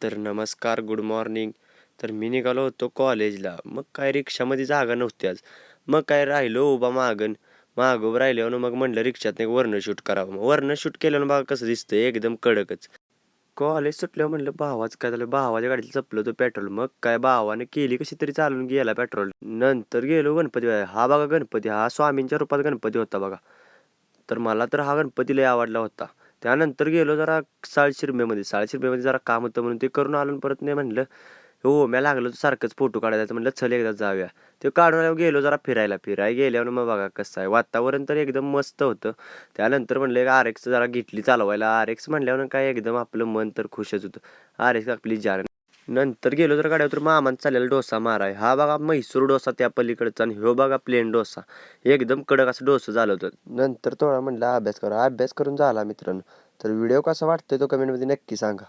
तर नमस्कार, good morning. तर मी निघालो होतो कॉलेजला. मग काय रिक्षामध्ये जागा नव्हती आज. मग काय राहिलो उभा मागं उभं राहिल्यावर मग म्हणलं रिक्षात एक वरनं शूट करावं. मग वरनं शूट केल्यानं बघा कसं दिसतंय एकदम कडकच. कॉलेज सुटल्यावर म्हणलं भावाचं काय झालं, भावाच्या गाडीला जपलं होतं पेट्रोल. मग काय भावाने केली कशी तरी चालून गेला पेट्रोल. नंतर गेलो गणपती बघायला. हा बघा गणपती, हा स्वामींच्या रूपात गणपती होता बघा. तर मला तर हा गणपती लय आवडला होता. त्यानंतर गेलो जरा साळशिरमेमध्ये जरा काम होतं म्हणून ते करून आलो आणि परत नाही म्हणलं हो मी लागलो तर सारखंच फोटो काढायचं म्हणलं चल एकदा जाऊया. ते काढून आल्यावर गेलो जरा फिरायला गेल्यावर मग बघा कसं आहे वातावरण तर एकदम मस्त होतं. त्यानंतर म्हणलं एक आर एक्स जरा घेतली चालवायला. आर एक्स म्हणल्यावर काय एकदम आपलं मन तर खुशच होतं. आर एक्स आपली जान. नंतर गेलो तर गाड्यावर मामानं चाललेला डोसा माराय. हा बघा म्हैसूर डोसा त्या पलीकडचा आणि ह्यो बघा प्लेन डोसा. एकदम कडक असं डोसं झालं होतं. नंतर थोडा म्हणलं अभ्यास करा. अभ्यास करून झाला मित्रांनो. तर व्हिडिओ कसा वाटतोय तो कमेंटमध्ये नक्की सांगा.